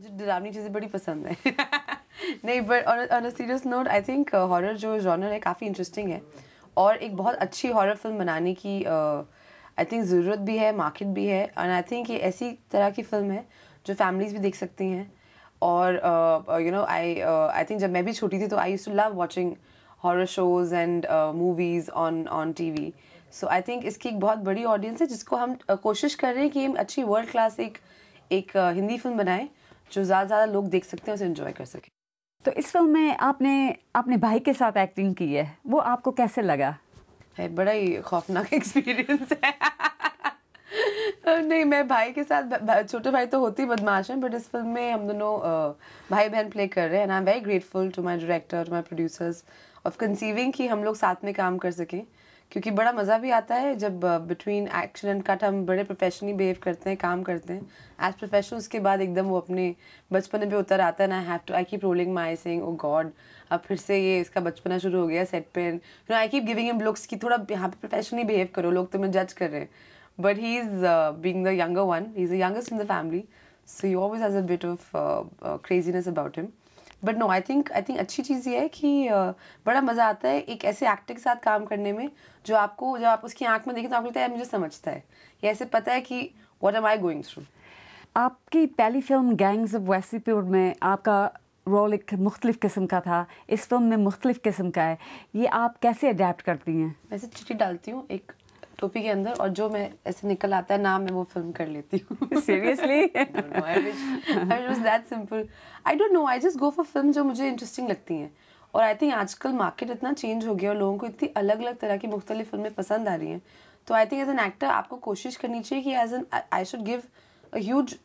मुझे डरावनी चीज़ें बड़ी पसंद है। नहीं, but on a serious note I think horror जो जॉनर है काफ़ी इंटरेस्टिंग है और एक बहुत अच्छी हॉरर फिल्म बनाने की आई थिंक ज़रूरत भी है, मार्केट भी है। एंड आई थिंक ये ऐसी तरह की फ़िल्म है जो फैमिलीज़ भी देख सकती हैं। और यू नो आई थिंक जब मैं भी छोटी थी तो I used to love watching horror shows and movies on TV. So I think इसकी एक बहुत बड़ी ऑडियंस है जिसको हम कोशिश कर रहे हैं कि हम अच्छी वर्ल्ड क्लास एक हिंदी फिल्म बनाएं जो ज़्यादा से ज़्यादा लोग देख सकते हैं, उसे एंजॉय कर सकें। तो इस फिल्म में आपने अपने भाई के साथ एक्टिंग की है, वो आपको कैसे लगा? है बड़ा ही खौफनाक एक्सपीरियंस है। नहीं, मैं भाई के साथ, छोटे भाई तो होते ही बदमाश हैं, बट इस फिल्म में हम दोनों भाई बहन प्ले कर रहे हैं। And I am very grateful to my director, to my producers of conceiving कि हम लोग साथ में काम कर सकें, क्योंकि बड़ा मज़ा भी आता है जब बिटवीन एक्शन एंड कट हम बड़े प्रोफेशनली बिहेव करते हैं, काम करते हैं एज प्रोफेशनल। उसके बाद एकदम वो अपने बचपने पे उतर आता है ना। I keep rolling my saying, oh God, अब फिर से ये इसका बचपना शुरू हो गया सेट पे। I keep giving him looks कि थोड़ा यहाँ पे प्रोफेशनली बिहेव करो, लोग तुम्हें जज कर रहे हैं। But he's being the younger one. He's the youngest in the family, so he always has a bit of craziness about him. But no, I think अच्छी चीज़ ये है कि बड़ा मज़ा आता है एक ऐसे एक्टर के साथ काम करने में जो आपको, जब आप उसकी आंख में देखें तो आपको लगता है मुझे समझता है, या ऐसे पता है कि what am I going through. आपकी पहली फिल्म गैंग्स ऑफ वासेपुर में आपका रोल एक मुख्तलिफ किस्म का था, इस फिल्म में मुख्तलिफ किस्म का है, ये आप कैसे अडेप्ट करती हैं? वैसे चिट्ठी डालती हूँ एक टोपी के अंदर और जो मैं ऐसे निकल आता है नाम, मैं वो फिल्म कर लेती हूँ। Seriously? I wish it was that simple. I don't know, I just go for film जो मुझे इंटरेस्टिंग लगती हैं। और आई थिंक आजकल मार्केट इतना चेंज हो गया और लोगों को इतनी अलग अलग तरह की मुख्तलिफ फिल्में पसंद आ रही हैं, तो I think as an actor आपको कोशिश करनी चाहिए कि as an I should give a huge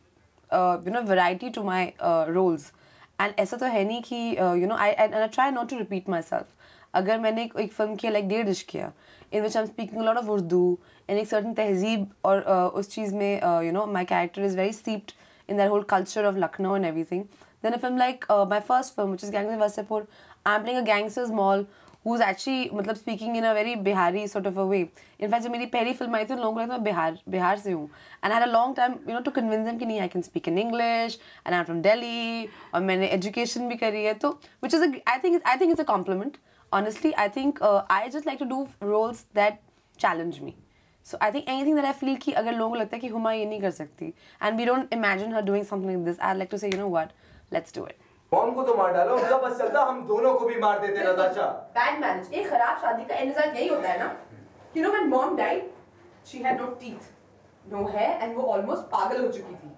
you know variety to my roles. And ऐसा तो है नहीं कि you know I try not to repeat myself. अगर मैंने एक फिल्म किया लाइक 1.5 इश्क किया, in which I am speaking lot of Urdu in एक सर्टन तहजीब, और उस चीज़ में you know my character is very steeped in that whole culture of Lucknow and everything. Then if I'm like my first film, which is Gangs of Wasseypur, I'm playing a gangster's mall who's actually मतलब speaking in a very Bihari sort of a way. In fact जब मेरी पहली film आई थी उन लोगों को लगा मैं बिहार से हूँ, and I had a long time you know to convince them कि नहीं, I can speak in English and I'm from Delhi और मैंने education भी करी है, तो which is I think it's a compliment. Honestly, I think I just like to do roles that challenge me. So I think anything that I feel कि अगर लोगों को लगता है कि हुमा ये नहीं कर सकती and we don't imagine her doing something like this, I'd like to say you know what, let's do it. Mom को तो मार डालो, उनका बस चलता हम दोनों को भी मार देते नताशा। Bad marriage, एक खराब शादी का एंड रिजल्ट यही होता है ना। You know when mom died, she had no teeth, no hair and वो almost पागल हो चुकी थी।